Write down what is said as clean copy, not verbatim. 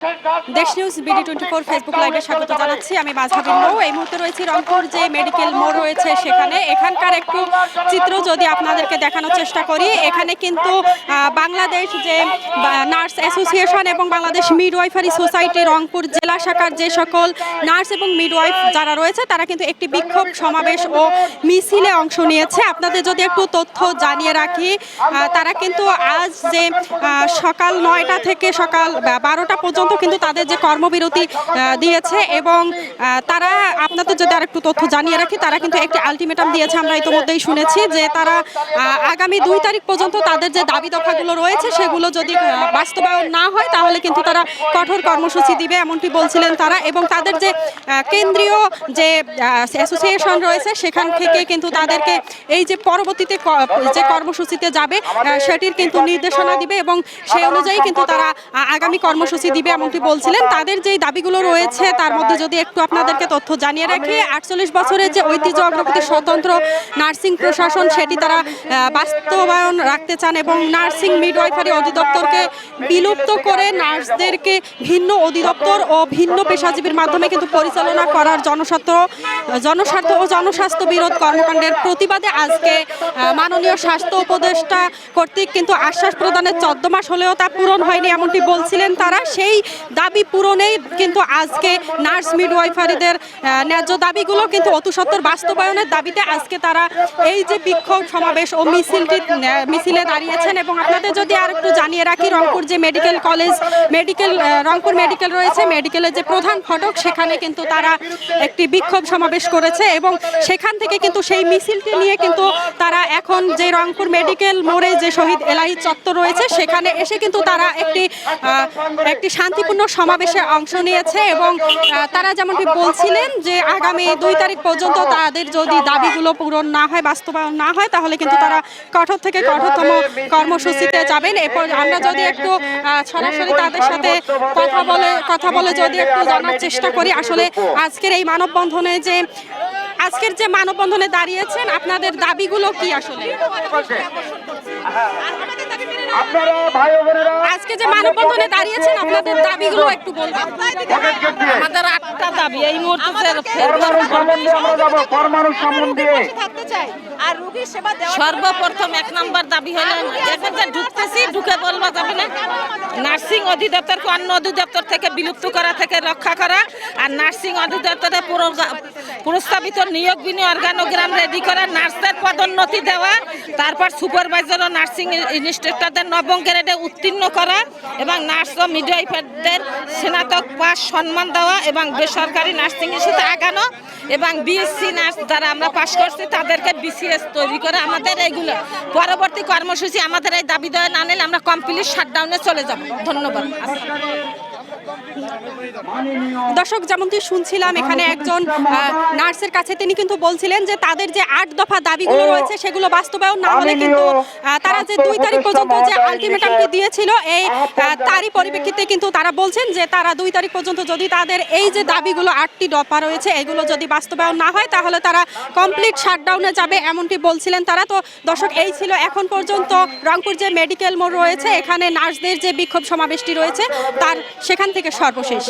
দেশ news BD24 Facebook লাইভে স্বাগত জানাচ্ছি। আমি মাঝহাবিন মৌ। এই মুহূর্তে রয়েছি রংপুর যে মেডিকেল মোড় রয়েছে সেখানে। এখানকার একটু চিত্র যদি আপনাদেরকে দেখানোর চেষ্টা করি, এখানে কিন্তু বাংলাদেশ যে নার্স অ্যাসোসিয়েশন এবং বাংলাদেশ মিডওয়াইফারি সোসাইটি রংপুর জেলা শাখার যে সকল নার্স এবং মিডওয়াইফ যারা রয়েছে তারা কিন্তু একটি বিক্ষোভ সমাবেশ ও মিছিলে অংশ নিয়েছে। আপনাদের যদি একটু তথ্য জানিয়ে রাখি, তারা কিন্তু আজ যে সকাল 9টা থেকে সকাল 12টা পর্যন্ত কিন্তু তাদের যে কর্মবিরতি দিয়েছে এবং তারা আপনাদের যদি আরেকটু তথ্য জানিয়ে রাখি, তারা কিন্তু একটি আলটিমেটাম দিয়েছে। আমরা ইতিমধ্যেই শুনেছি যে তারা আগামী 2 তারিখ পর্যন্ত তাদের যে দাবি দফাগুলো রয়েছে সেগুলো যদি বাস্তবায়ন না হয় তাহলে কিন্তু তারা কঠোর কর্মসূচি দিবে এমনটি বলছিলেন তারা। এবং তাদের যে কেন্দ্রীয় যে অ্যাসোসিয়েশন রয়েছে সেখান থেকে কিন্তু তাদেরকে এই যে পরবর্তীতে যে কর্মসূচিতে যাবে সেটির কিন্তু নির্দেশনা দিবে এবং সেই অনুযায়ী কিন্তু তারা আগামী কর্মসূচি দিবে এমনটি বলছিলেন। তাদের যেই দাবিগুলো রয়েছে তার মধ্যে যদি একটু আপনাদেরকে তথ্য জানিয়ে রাখি, 48 বছরের যে ঐতিহ্য অগ্রগতি স্বতন্ত্র নার্সিং প্রশাসন সেটি তারা বাস্তবায়ন রাখতে চান এবং নার্সিং মিডওয়াইফারি অধিদপ্তরকে বিলুপ্ত করে নার্সদেরকে ভিন্ন অধিদপ্তর ও ভিন্ন পেশাজীবীর মাধ্যমে কিন্তু পরিচালনা করার জনস্বার্থ ও জনস্বাস্থ্য বিরোধ কর্মকাণ্ডের প্রতিবাদে আজকে মাননীয় স্বাস্থ্য উপদেষ্টা কর্তৃক কিন্তু আশ্বাস প্রদানের 14 মাস হলেও তা পূরণ হয়নি এমনটি বলছিলেন তারা। সেই দাবি পূরণেই কিন্তু আজকে নার্স মিডওয়াইফারিদের ন্যায্য দাবিগুলো কিন্তু অতি সত্বর বাস্তবায়নের দাবিতে আজকে তারা এই যে বিক্ষোভ সমাবেশ ও মিছিলে দাঁড়িয়েছেন। এবং আপনাদের যদি আর একটু জানিয়ে রাখি, রংপুর যে মেডিকেল কলেজ রংপুর মেডিকেল রয়েছে, মেডিকেলের যে প্রধান ফটক সেখানে কিন্তু তারা একটি বিক্ষোভ সমাবেশ করেছে এবং সেখান থেকে কিন্তু সেই মিছিলটি নিয়ে কিন্তু তারা এখন যে রংপুর মেডিকেল মোড়ে যে শহীদ এলাহি চত্বর রয়েছে সেখানে এসে কিন্তু তারা একটি শান্তিপূর্ণ সমাবেশে অংশ নিয়েছে এবং তারা যেমনটি বলছিলেন যে আগামী 2 তারিখ পর্যন্ত তাদের যদি দাবিগুলো পূরণ না হয়, বাস্তবায়ন না হয় তাহলে কিন্তু তারা কঠোর থেকে কঠোরতম কর্মসূচিতে যাবেন। এরপর আমরা যদি একটু সরাসরি তাদের সাথে কথা বলে যদি একটু জানার চেষ্টা করি আসলে আজকের এই মানববন্ধনে যে মানববন্ধনে দাঁড়িয়েছেন আপনাদের দাবিগুলো কি আসলে? আজকে যে মানববন্ধনে দাঁড়িয়েছেন আপনাদের দাবিগুলো একটু বলবেন। আমাদের 8টা দাবি এই মুহূর্তে সর্বপ্রথম 1 নম্বর দাবি হলো এখানে ঢুকতেছি ঢুকে বলবা যাবে না, নার্সিং অধিদপ্তরকে অন্য অধিদপ্তর থেকে বিলুপ্ত করা থেকে রক্ষা করা আর নার্সিং অধিদপ্তরে প্রস্তাবিত নিয়োগ বিনিয়োগ অর্গানোগ্রাম রেডি করা, নার্সদের পদোন্নতি দেওয়া, তারপর সুপারভাইজার ও নার্সিং ইনস্ট্রাক্টরদের 9ম গ্রেডে উত্তীর্ণ করা এবং নার্স ও মিডওয়াইফারদের স্নাতক পাস সম্মান দেওয়া এবং বেসরকারি নার্সিং ইনস্টিটিউটে আগানো এবং বিএসসি নার্স যারা আমরা পাশ করছি তাদেরকে বিসিএস তৈরি করে আমাদের এইগুলো পরবর্তী কর্মসূচি আমাদের এই দাবি দেওয়া না নিলে আমরা কমপ্লিট শাটডাউনে চলে যাব। ধন্যবাদ। দর্শক, যেমনটি শুনছিলাম এখানে একজন নার্সের কাছে তিনি কিন্তু বলছিলেন যে তাদের যে 8 দফা দাবিগুলো রয়েছে সেগুলো বাস্তবায়ন না হলে কিন্তু তারা যে 2 তারিখ পর্যন্ত যে আলটিমেটামটি দিয়েছিল তারই পরিপ্রেক্ষিতে কিন্তু তারা বলছেন যে তারা 2 তারিখ পর্যন্ত যদি তাদের এই যে দাবিগুলো 8টি দফা রয়েছে এগুলো যদি বাস্তবায়ন না হয় তাহলে তারা কমপ্লিট শাটডাউনে যাবে এমনটি বলছিলেন তারা। তো দর্শক, এই ছিল এখন পর্যন্ত রংপুর যে মেডিকেল মোড় রয়েছে এখানে নার্সদের যে বিক্ষোভ সমাবেশটি রয়েছে তার সেখান থেকে সর্বশেষ।